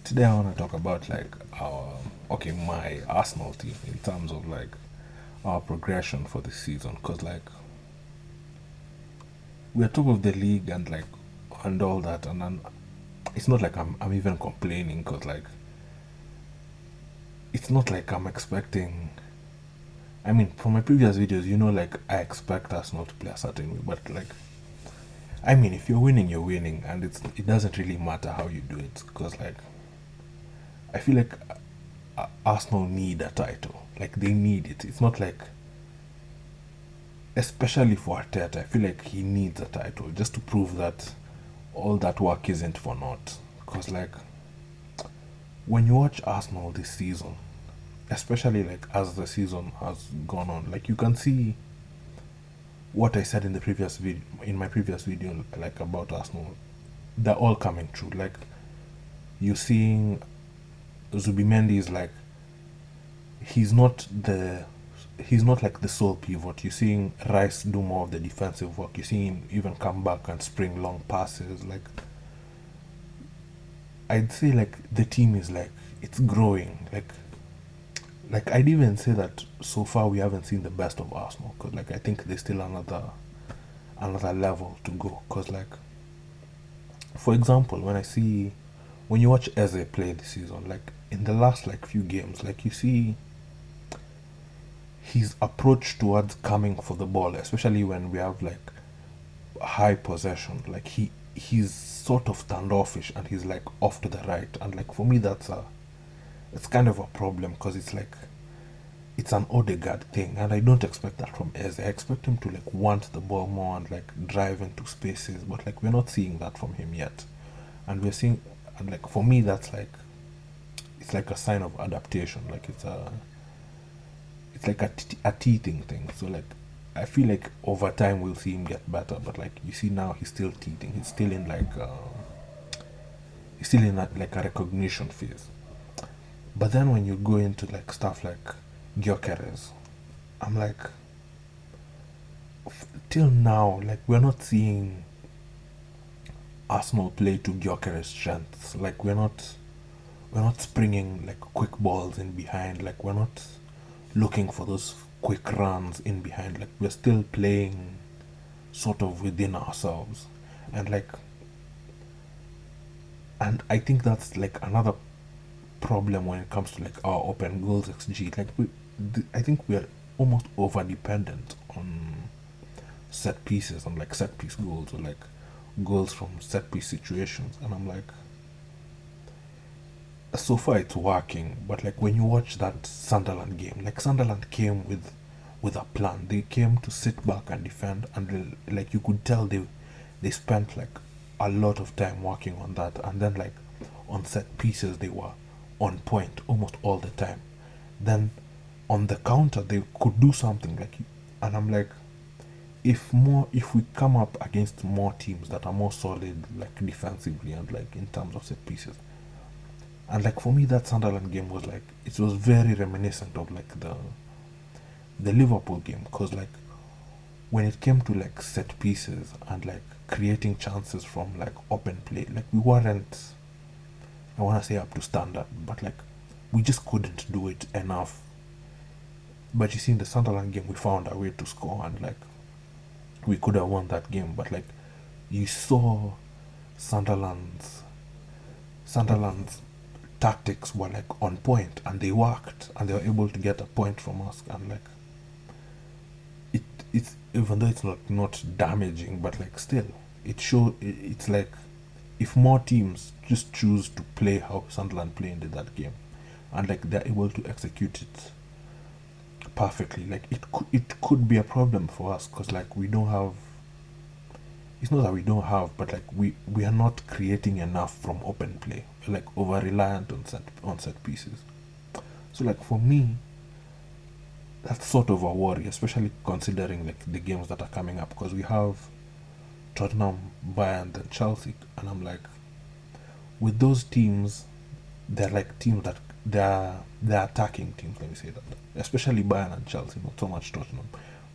Today I want to talk about like my Arsenal team in terms of like our progression for this season because like we're top of the league and all that and then it's not like I'm even complaining because like it's not like I'm expecting. I mean, from my previous videos, like I expect Arsenal to play a certain way, but like I mean, if you're winning, and it doesn't really matter how you do it because like I feel like Arsenal need a title. Like they need it. It's not like, especially for Arteta, I feel like he needs a title just to prove that all that work isn't for naught. Because like when you watch Arsenal this season, especially like as the season has gone on, like you can see what I said in the previous video, in my previous video, like about Arsenal, they're all coming true. Like you're seeing Zubimendi is like he's not like the sole pivot. You're seeing Rice do more of the defensive work. You're seeing him even come back and spring long passes. Like I'd say like the team is like it's growing. Like I'd even say that so far we haven't seen the best of Arsenal because like I think there's still another level to go. Because like for example, when you watch Eze play this season, like in the last like few games, like you see his approach towards coming for the ball, especially when we have like high possession, like he's sort of standoffish and he's like off to the right, and like for me it's kind of a problem because it's like it's an Odegaard thing, and I don't expect that from Eze. I expect him to like want the ball more and like drive into spaces, but like we're not seeing that from him yet, and we're seeing, and like for me that's like it's like a sign of adaptation, like it's like a teething thing. So like I feel like over time we'll see him get better, but like you see now he's still teething. He's still in like a recognition phase. But then when you go into like stuff like Gyökeres, I'm like till now like we're not seeing Arsenal play to Gyökeres' strengths. Like we're not springing like quick balls in behind. Like we're not looking for those quick runs in behind. Like we're still playing sort of within ourselves, and like and I think that's like another problem when it comes to like our open goals xg. Like I think we're almost over dependent on set pieces and like set piece goals or like goals from set piece situations, and I'm like so far it's working, but like when you watch that Sunderland game, like Sunderland came with a plan. They came to sit back and defend, and like you could tell they spent like a lot of time working on that, and then like on set pieces they were on point almost all the time. Then on the counter they could do something like, and I'm like, if we come up against more teams that are more solid like defensively and like in terms of set pieces, and like for me that Sunderland game was like it was very reminiscent of like the Liverpool game, because like when it came to like set pieces and like creating chances from like open play, like we weren't, I want to say up to standard, but like we just couldn't do it enough. But you see, in the Sunderland game, we found a way to score, and like we could have won that game. But like you saw Sunderland's Sunderland's tactics were like on point, and they worked, and they were able to get a point from us, and like it's even though it's not damaging, but like still it's like if more teams just choose to play how Sunderland played in that game, and like they're able to execute it perfectly, like it could be a problem for us because like we don't have. It's not that we don't have, but like we are not creating enough from open play. We're like over reliant on set pieces. So like for me, that's sort of a worry, especially considering like the games that are coming up, because we have Tottenham, Bayern, and Chelsea, and I'm like, with those teams, they're like teams that they're attacking teams. Let me say that, especially Bayern and Chelsea, not so much Tottenham,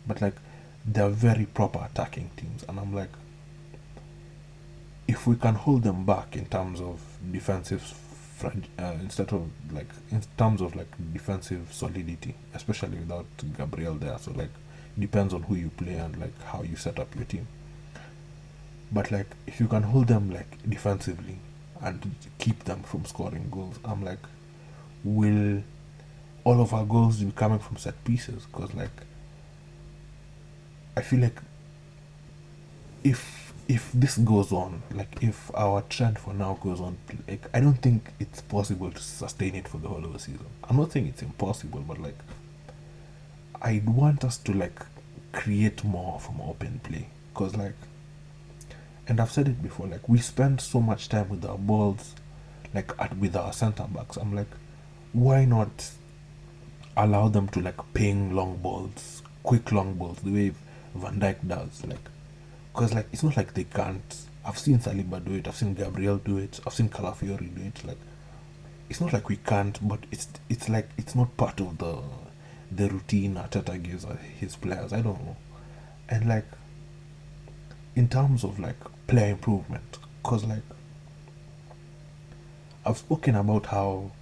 but like they're very proper attacking teams, and I'm like, if we can hold them back in terms of defensive instead of like in terms of like defensive solidity, especially without Gabriel there. So like depends on who you play and like how you set up your team. But like if you can hold them like defensively and keep them from scoring goals, I'm like, will all of our goals be coming from set pieces? Because like I feel like if this goes on, like if our trend for now goes on, like I don't think it's possible to sustain it for the whole of the season. I'm not saying it's impossible, but like I'd want us to like create more from open play, because like, and I've said it before, like we spend so much time with our balls, like with our center backs. I'm like, why not allow them to like ping long balls, quick long balls, the way Van Dijk does, like, because like it's not like they can't. I've seen Saliba do it, I've seen Gabriel do it, I've seen Calafiori do it. Like it's not like we can't, but it's like it's not part of the routine Arteta gives his players. I don't know, and like in terms of like player improvement, because like I've spoken about how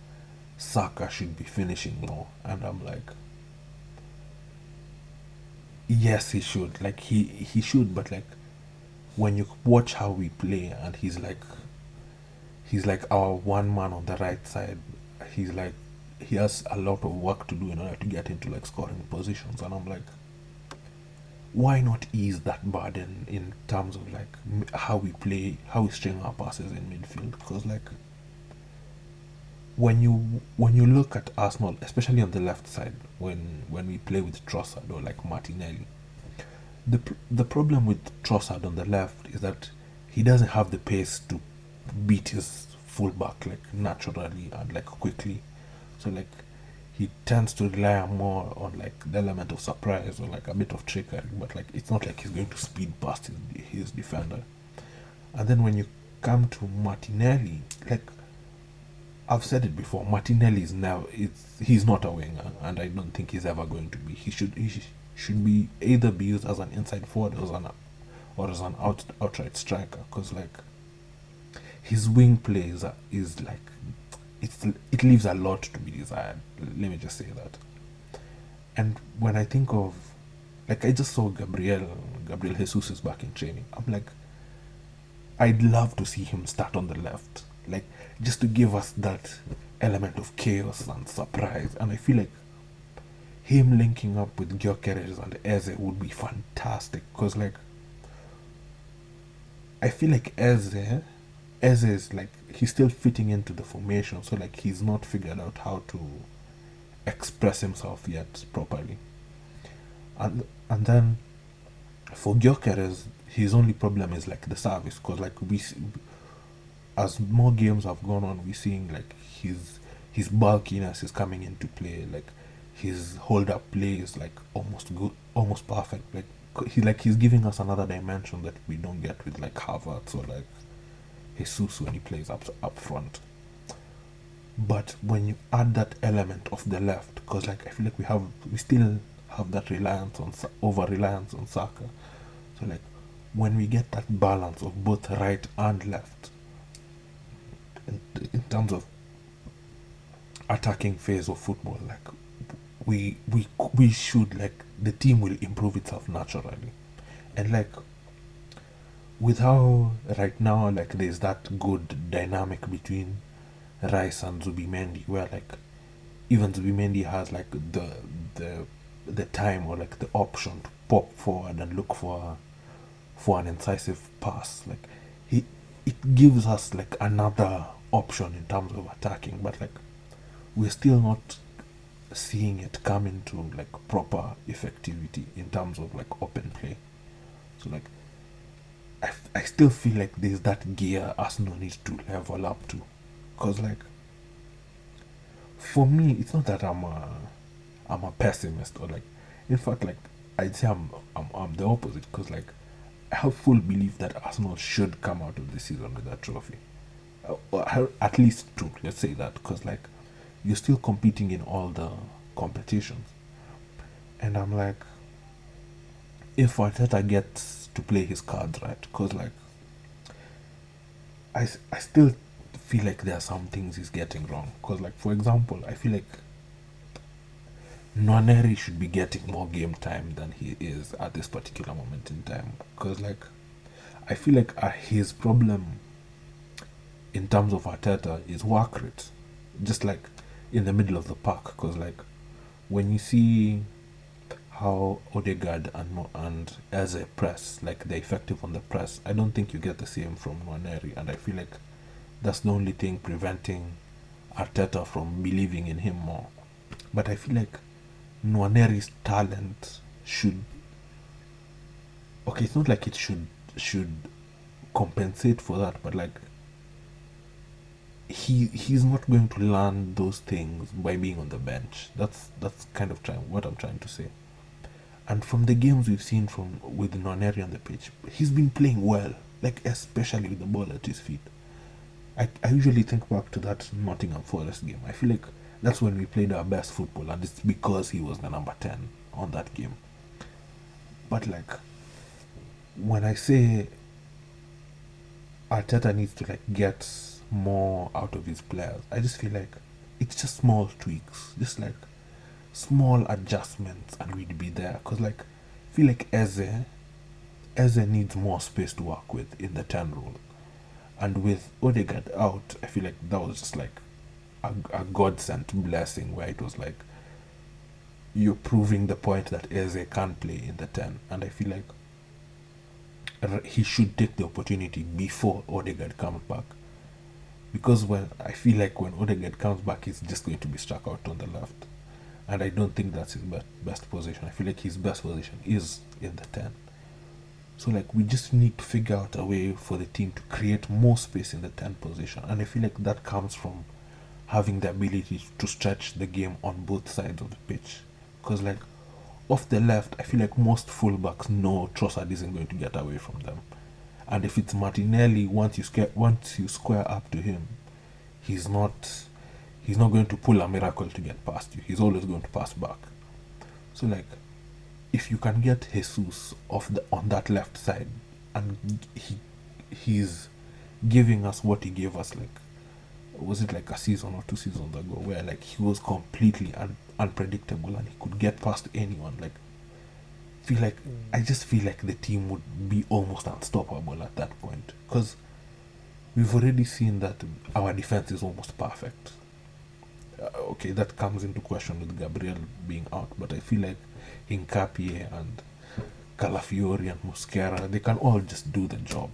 Saka should be finishing more, and I'm like, yes, he should. Like he should, but like when you watch how we play, and he's like our one man on the right side. He's like he has a lot of work to do in order to get into like scoring positions, and I'm like, why not ease that burden in terms of like how we play, how we string our passes in midfield? Because like when you look at Arsenal, especially on the left side, when we play with Trossard or like Martinelli, the problem with Trossard on the left is that he doesn't have the pace to beat his fullback like naturally and like quickly. So like he tends to rely more on like the element of surprise or like a bit of trickery, but like it's not like he's going to speed past his defender. And then when you come to Martinelli, like I've said it before, Martinelli is never he's not a winger, and I don't think he's ever going to be. He should be either be used as an inside forward or as an outright striker, because like his wing play is like it leaves a lot to be desired. Let me just say that. And when I think of like I just saw Gabriel Jesus is back in training. I'm like, I'd love to see him start on the left, like just to give us that element of chaos and surprise. And I feel like him linking up with Gyökeres and Eze would be fantastic, because like I feel like Eze is like he's still fitting into the formation, so like he's not figured out how to express himself yet properly. And then for Gyökeres, his only problem is like the service, because like as more games have gone on, we're seeing like his bulkiness is coming into play. Like his hold up play is like almost good, almost perfect. Like he's giving us another dimension that we don't get with like Havertz or like Jesus when he plays up front. But when you add that element of the left, because like I feel like we still have that reliance on over reliance on Saka. So like when we get that balance of both right and left in terms of attacking phase of football, like we should like the team will improve itself naturally. And like with how right now like there's that good dynamic between Rice and Zubimendi, where like even Zubimendi has like the the time or like the option to pop forward and look for an incisive pass. Like he it gives us like another option in terms of attacking, but like we're still not seeing it come into like proper effectivity in terms of like open play. So like I still feel like there's that gear Arsenal needs to level up to, because like for me it's not that I'm a pessimist, or like in fact like I'd say I'm the opposite, because like I have full belief that Arsenal should come out of the season with that trophy, or at least two. Let's say that, because like you're still competing in all the competitions, and I'm like, if Arteta gets to play his cards right, because like I still feel like there are some things he's getting wrong. Because, like, for example, I feel like Nwaneri should be getting more game time than he is at this particular moment in time. Because, like, I feel like his problem in terms of Arteta is work rate. Just like in the middle of the park. Because, like, when you see how Odegaard and Eze press, like they're effective on the press, I don't think you get the same from Nwaneri. And I feel like that's the only thing preventing Arteta from believing in him more. But I feel like Nwaneri's talent should, okay, it's not like it should compensate for that, but like he's not going to learn those things by being on the bench. That's kind of what I'm trying to say. And from the games we've seen from with Nwaneri on the pitch, he's been playing well, like especially with the ball at his feet. I usually think back to that Nottingham Forest game. I feel like that's when we played our best football, and it's because he was the number 10 on that game. But like, when I say Arteta needs to like get more out of his players, I just feel like it's just small tweaks, just like small adjustments, and we'd be there. Cause like, I feel like Eze needs more space to work with in the 10 role, and with Odegaard out, I feel like that was just like a God sent blessing where it was like you're proving the point that Eze can play in the 10, and I feel like he should take the opportunity before Odegaard comes back, because when I feel like when Odegaard comes back, he's just going to be stuck out on the left, and I don't think that's his best position. I feel like his best position is in the 10. So like we just need to figure out a way for the team to create more space in the 10 position, and I feel like that comes from having the ability to stretch the game on both sides of the pitch. Because like off the left, I feel like most fullbacks know Trossard isn't going to get away from them, and if it's Martinelli, once you square up to him, he's not going to pull a miracle to get past you. He's always going to pass back. So like, if you can get Jesus on that left side, and he's giving us what he gave us, like, was it like a season or 2 seasons ago, where like he was completely unpredictable and he could get past anyone. Like, I just feel like the team would be almost unstoppable at that point, because we've already seen that our defense is almost perfect. Okay, that comes into question with Gabriel being out, but I feel like Hincapie and Calafiori and Mosquera, they can all just do the job,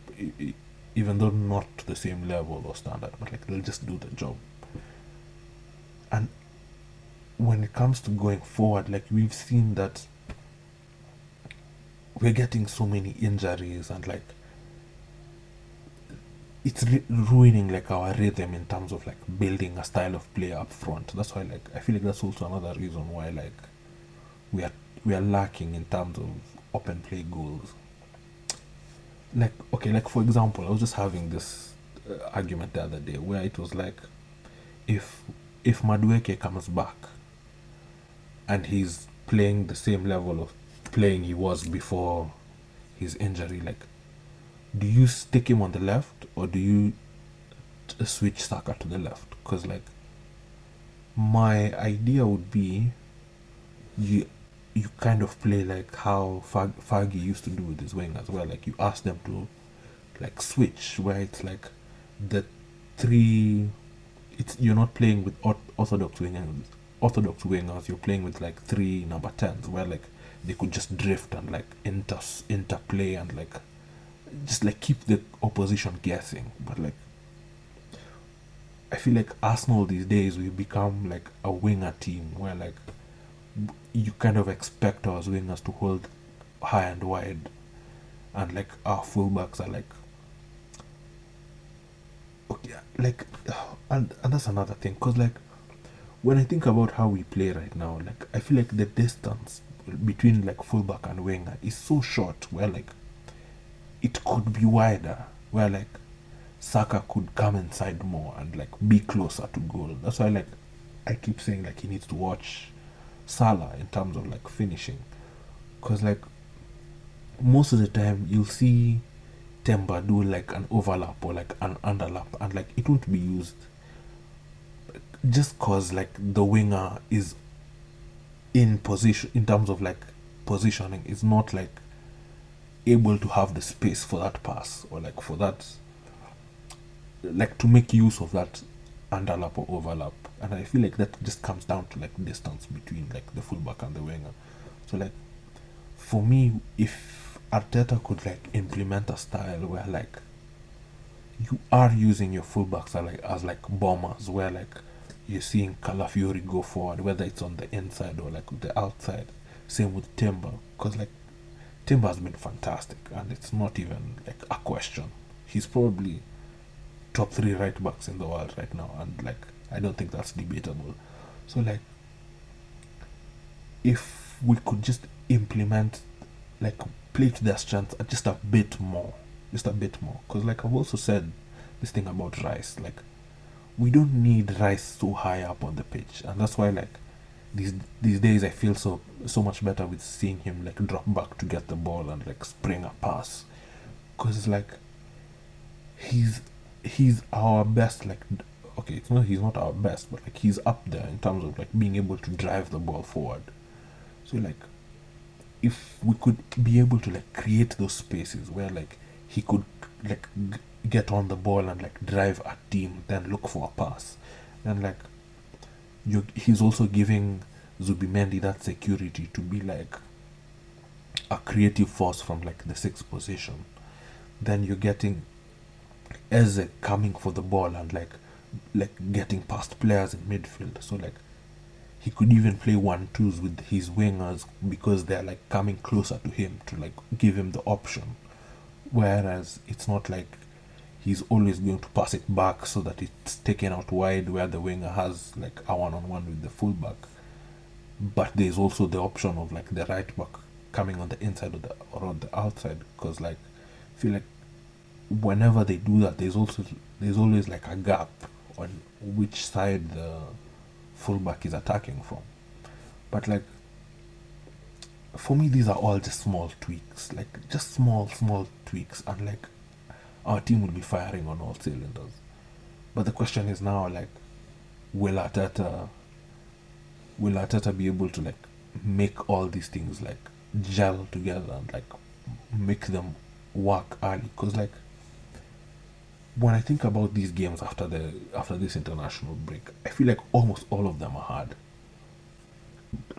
even though not to the same level or standard, but like they'll just do the job. And when it comes to going forward, like we've seen that we're getting so many injuries, and like it's ruining like our rhythm in terms of like building a style of play up front. That's why like I feel like that's also another reason why like we are lacking in terms of open play goals. Like, okay, like for example, I was just having this argument the other day where it was like, if Madueke comes back and he's playing the same level of playing he was before his injury, like, do you stick him on the left or do you switch Saka to the left? Because like, my idea would be you kind of play like how Fergie used to do with his wingers, where like you ask them to like switch, where it's like the three, it's you're not playing with orthodox wingers, you're playing with like three number 10s, where like they could just drift and like interplay and like just like keep the opposition guessing. But like, I feel like Arsenal these days, we've become like a winger team where like you kind of expect our wingers to hold high and wide, and like our fullbacks are like, okay, like, and that's another thing, because like when I think about how we play right now, like I feel like the distance between like fullback and winger is so short, where like it could be wider, where like Saka could come inside more and like be closer to goal. That's why like I keep saying like he needs to watch Salah in terms of like finishing, because like most of the time you'll see Timber do like an overlap or like an underlap, and like it won't be used just cause like the winger is in position in terms of like positioning is not like able to have the space for that pass or like for that like to make use of that underlap or overlap. And I feel like that just comes down to like distance between like the fullback and the winger. So like for me, if Arteta could like implement a style where like you are using your fullbacks as like bombers, where like you're seeing Calafiori go forward, whether it's on the inside or like the outside. Same with Timber, because like Timber has been fantastic, and it's not even like a question. He's probably top three right backs in the world right now, and like I don't think that's debatable. So like if we could just implement like play to their strengths just a bit more, because like I've also said this thing about Rice, like we don't need Rice so high up on the pitch, and that's why like these days I feel so much better with seeing him like drop back to get the ball and like spring a pass, because like he's he's our best like okay it's not he's not our best, but like he's up there in terms of like being able to drive the ball forward. So like if we could be able to like create those spaces where like he could like get on the ball and like drive a team, then look for a pass, then like he's also giving Zubimendi that security to be like a creative force from like the sixth position. Then you're getting Eze coming for the ball and like getting past players in midfield. So like he could even play 1-2s with his wingers because they're like coming closer to him to like give him the option. Whereas it's not like he's always going to pass it back so that it's taken out wide where the winger has like a one-on-one with the fullback. But there's also the option of like the right back coming on the inside or on the outside, because like I feel like whenever they do that, there's always like a gap on which side the fullback is attacking from. But like for me, these are all just small tweaks, like just small tweaks, and like our team will be firing on all cylinders. But the question is now, like, will Arteta will Arteta be able to like make all these things like gel together and like make them work early? Because like when I think about these games after this international break, I feel like almost all of them are hard.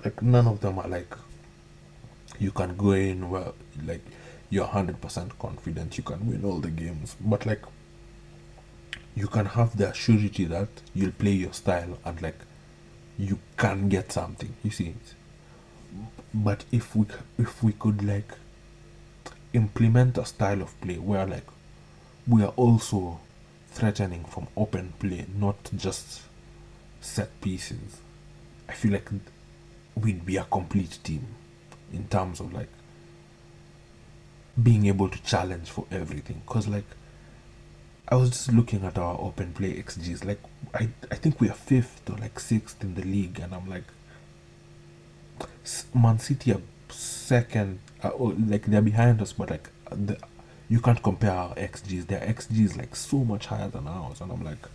Like none of them are like you can go in where like you're 100% confident you can win all the games, but like you can have the surety that you'll play your style and like you can get something. You see it. But if we could like implement a style of play where like we are also threatening from open play, not just set pieces, I feel like we'd be a complete team in terms of like being able to challenge for everything. Because like I was just looking at our open play XGs, like I think we are fifth or like sixth in the league, and I'm like Man City are second, like they're behind us, but like you can't compare our XGs. Their XGs like so much higher than ours, and I'm like,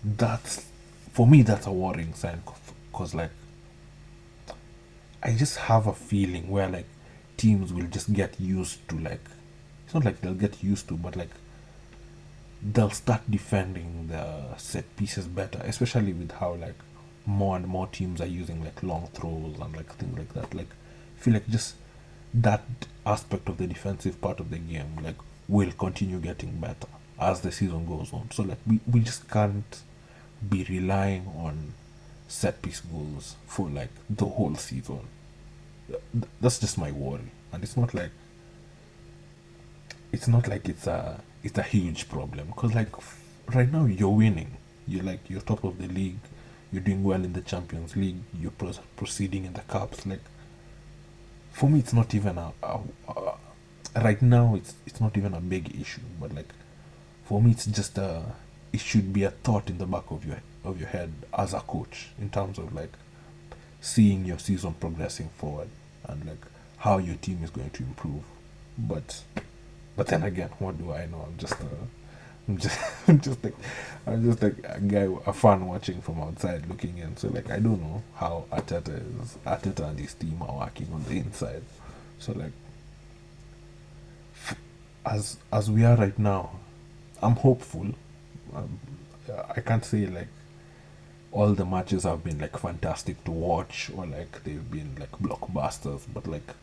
that's for me that's a worrying sign, because like I just have a feeling where like teams will just get used to like it's not like they'll get used to, but like they'll start defending the set pieces better, especially with how like more and more teams are using like long throws and like things like that. Like I feel like just that aspect of the defensive part of the game like will continue getting better as the season goes on. So like we just can't be relying on set piece goals for like the whole season. That's just my worry, and it's not like it's a huge problem, because like right now you're winning, you're top of the league, you're doing well in the Champions League, you're proceeding in the cups. Like for me, it's not even right now. It's not even a big issue, but like for me, it's just it should be a thought in the back of your head as a coach in terms of like seeing your season progressing forward and like how your team is going to improve. But But then again, what do I know? I'm just, I'm just like, I'm just like a guy, a fan watching from outside looking in. So like, I don't know how Arteta and his team are working on the inside. So like, as we are right now, I'm hopeful. Um, I can't say like all the matches have been like fantastic to watch or like they've been like blockbusters, but like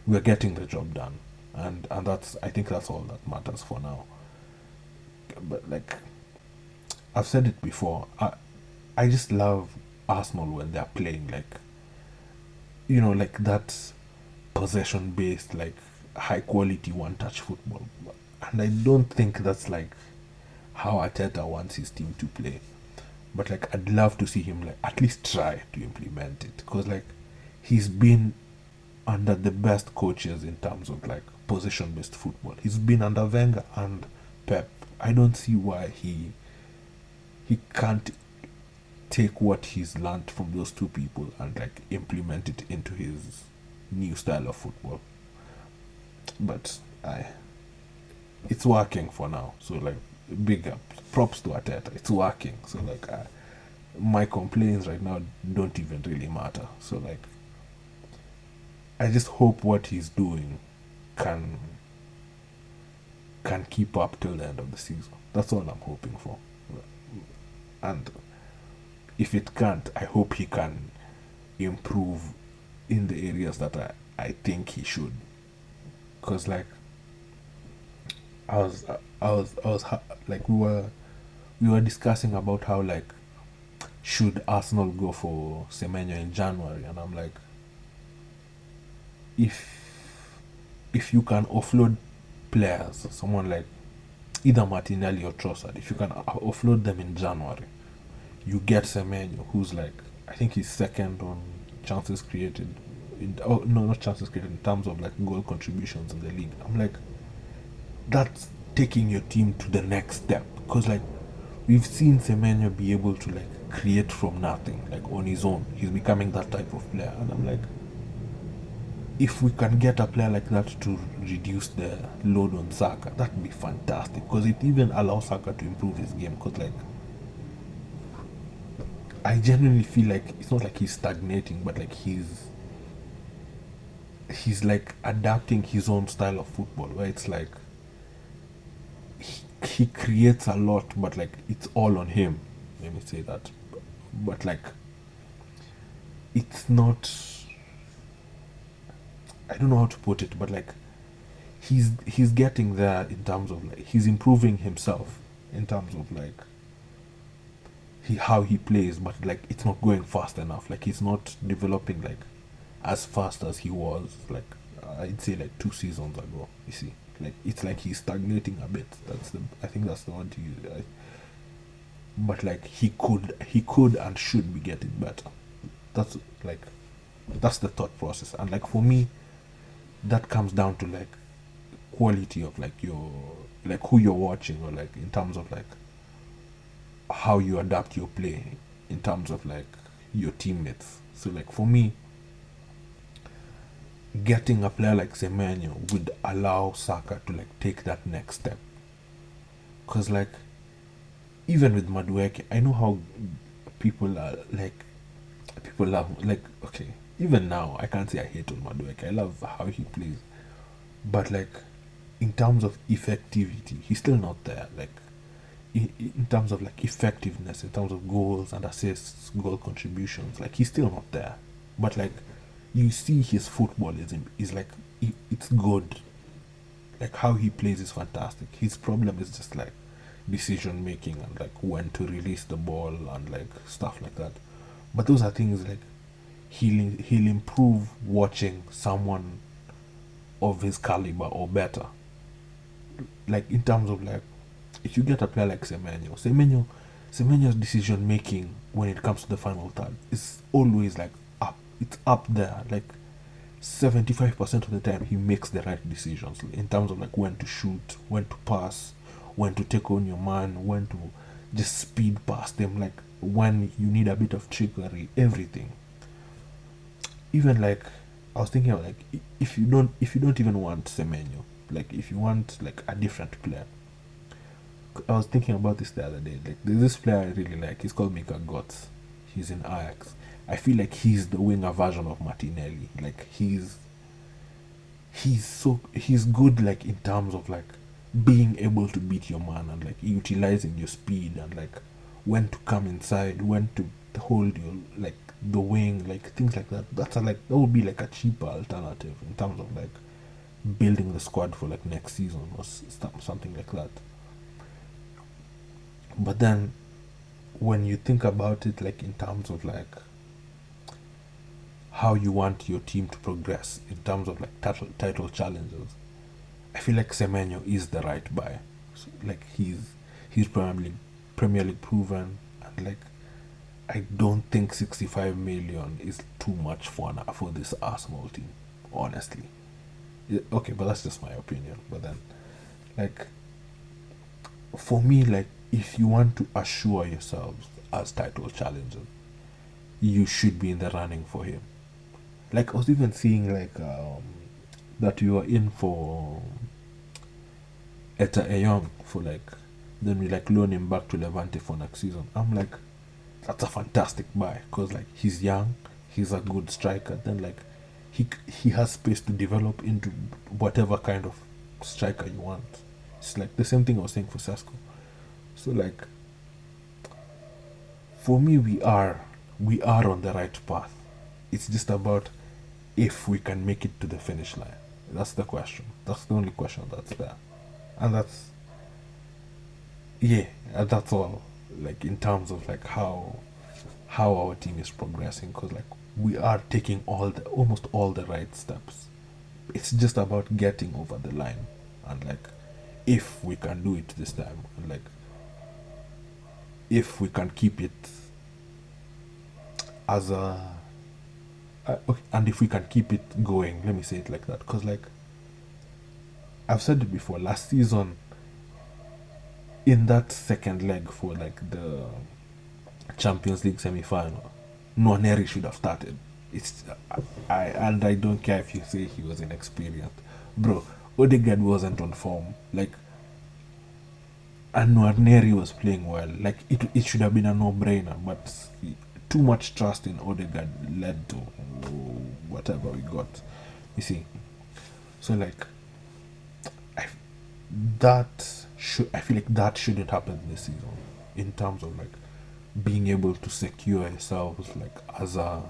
we're getting the job done, and that's, I think that's all that matters for now. But like I've said it before, I just love Arsenal when they're playing like, like that possession based, like high quality one touch football. And I don't think that's like how Ateta wants his team to play. But like I'd love to see him like at least try to implement it, because like he's been under the best coaches in terms of like possession based football. He's been under Wenger and Pep. I don't see why he can't take what he's learned from those two people and like implement it into his new style of football. But I it's working for now. So like big up, props to Ateta. It's working. So like my complaints right now don't even really matter. So like I just hope what he's doing can can keep up till the end of the season. That's all I'm hoping for. And if it can't, I hope he can improve in the areas that I think he should. Cause like I was like we were discussing about how like should Arsenal go for Semenyo in January, and I'm like, if you can offload players, someone like either Martinelli or Trossard, if you can offload them in January, you get Semenyo, who's like, I think he's second on chances created. Oh no, not chances created, in terms of like goal contributions in the league. I'm like, that's taking your team to the next step, because like we've seen Semenyo be able to like create from nothing, like on his own. He's becoming that type of player, and I'm like, if we can get a player like that to reduce the load on Saka, that'd be fantastic, because it even allows Saka to improve his game. Because like I genuinely feel like it's not like he's stagnating, but like he's like adapting his own style of football, where it's like he creates a lot, but like it's all on him. Let me say that, but like it's not. I don't know how to put it, but like he's getting there in terms of like he's improving himself in terms of like how he plays, but like it's not going fast enough. Like he's not developing like as fast as he was like I'd say like 2 seasons ago. You see, like it's like he's stagnating a bit. I think that's the word to use. Right? But like he could and should be getting better. That's like that's the thought process, and like for me, that comes down to like quality of like your like who you're watching, or like in terms of like how you adapt your play in terms of like your teammates. So like for me, getting a player like Semenyo would allow Saka to like take that next step. Cause like even with Madueke, I know how people love like okay. Even now, I can't say I hate on Madueke. I love how he plays, but like in terms of effectivity, he's still not there. Like in terms of like effectiveness, in terms of goals and assists, goal contributions, like he's still not there. But like you see, his football is like it's good. Like how he plays is fantastic. His problem is just like decision making and like when to release the ball and like stuff like that. But those are things like he'll improve watching someone of his caliber or better. Like in terms of like if you get a player like Semenyo's decision making when it comes to the final third is always like up. It's up there. Like 75% of the time he makes the right decisions in terms of like when to shoot, when to pass, when to take on your man, when to just speed past them, like when you need a bit of trickery, everything. Even like I was thinking of like if you don't even want Semenyo, like if you want like a different player, I was thinking about this the other day. Like there's this player I really like. He's called Mika Götze. He's in Ajax. I feel like he's the winger version of Martinelli. Like he's good like in terms of like being able to beat your man and like utilizing your speed and like when to come inside, when to hold your like the wing, like things like that. That's a, like that would be like a cheaper alternative in terms of like building the squad for like next season or something like that. But then when you think about it like in terms of like how you want your team to progress in terms of like title challenges, I feel like Semenyo is the right buy. So, like he's Premier League proven, and like I don't think 65 million is too much for this Arsenal team, honestly. Okay, but that's just my opinion. But then, like for me, like if you want to assure yourselves as title challengers, you should be in the running for him. Like I was even seeing like that you are in for Eta Eyong for like then we like loan him back to Levante for next season. I'm like, that's a fantastic buy because like he's young, he's a good striker. Then like he has space to develop into whatever kind of striker you want. It's like the same thing I was saying for Sesko. So like for me, we are on the right path. It's just about if we can make it to the finish line. That's the question. That's the only question that's there, and that's yeah, that's all. Like in terms of like how our team is progressing, because like we are taking almost all the right steps. It's just about getting over the line, and like if we can do it this time, and like if we can keep it as a okay, and if we can keep it going, let me say it like that, because like I've said it before, last season in that second leg for like the Champions League semi-final, Nwaneri should have started. It's I don't care if you say he was inexperienced, bro. Odegaard wasn't on form, like, and Nwaneri was playing well. Like it should have been a no-brainer, but too much trust in Odegaard led to whatever we got. You see, so like I I feel like that shouldn't happen this season in terms of like being able to secure yourselves like as a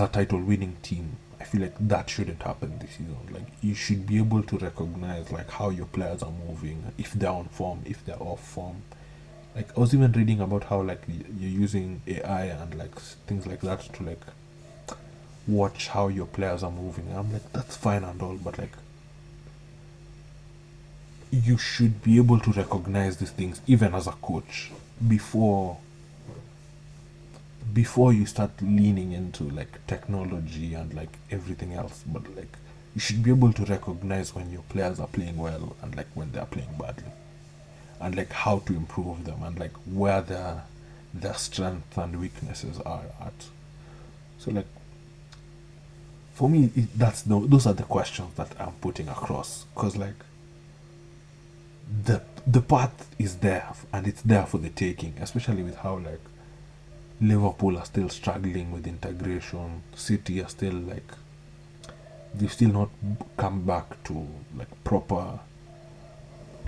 title winning team. I feel like that shouldn't happen this season. Like you should be able to recognize like how your players are moving, if they're on form, if they're off form. Like I was even reading about how like you're using AI and like things like that to like watch how your players are moving. I'm like, that's fine and all, but like you should be able to recognize these things even as a coach before you start leaning into like technology and like everything else. But like you should be able to recognize when your players are playing well and like when they are playing badly, and like how to improve them, and like where their strengths and weaknesses are at. So like for me, those are the questions that I'm putting across, because like the path is there and it's there for the taking, especially with how like Liverpool are still struggling with integration. City are still like they've still not come back to like proper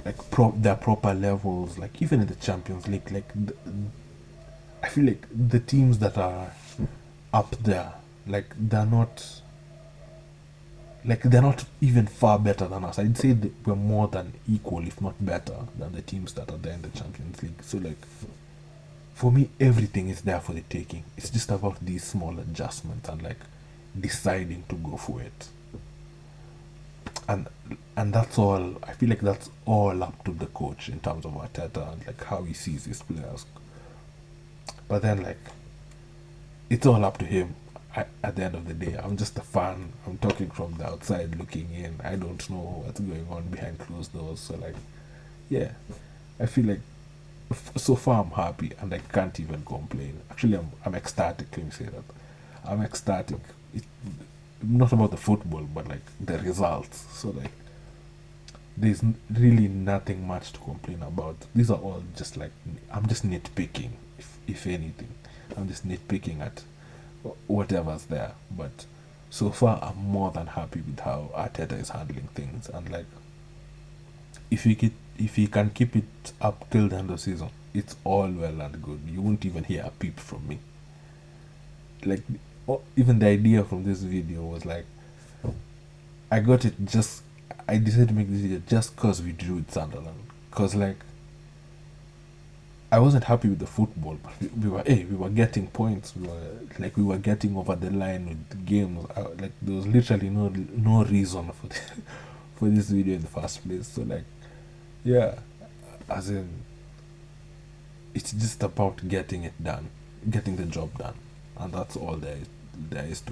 their proper levels. Like even in the Champions League, like I feel like the teams that are up there, like they're not even far better than us. I'd say that we're more than equal, if not better, than the teams that are there in the Champions League. So like for me, everything is there for the taking. It's just about these small adjustments and like deciding to go for it. And that's all. I feel like that's all up to the coach in terms of Arteta and like how he sees his players. But then like it's all up to him. At the end of the day, I'm just a fan. I'm talking from the outside looking in. I don't know what's going on behind closed doors. So like, yeah, I feel like so far I'm happy and I can't even complain. Actually, I'm ecstatic. Let me say that I'm ecstatic. It, not about the football, but like the results. So like there's really nothing much to complain about. These are all just like, I'm just nitpicking, if anything. I'm just nitpicking at whatever's there. But so far, I'm more than happy with how Arteta is handling things. And like, if he can keep it up till the end of the season, it's all well and good. You won't even hear a peep from me. Like, even the idea from this video was like, I got it just. I decided to make this video just because we drew with Sunderland. Because like, I wasn't happy with the football, but we were getting points. We were getting over the line with the games. Like there was literally no reason for for this video in the first place. So like, yeah, as in, it's just about getting it done, getting the job done, and that's all there is to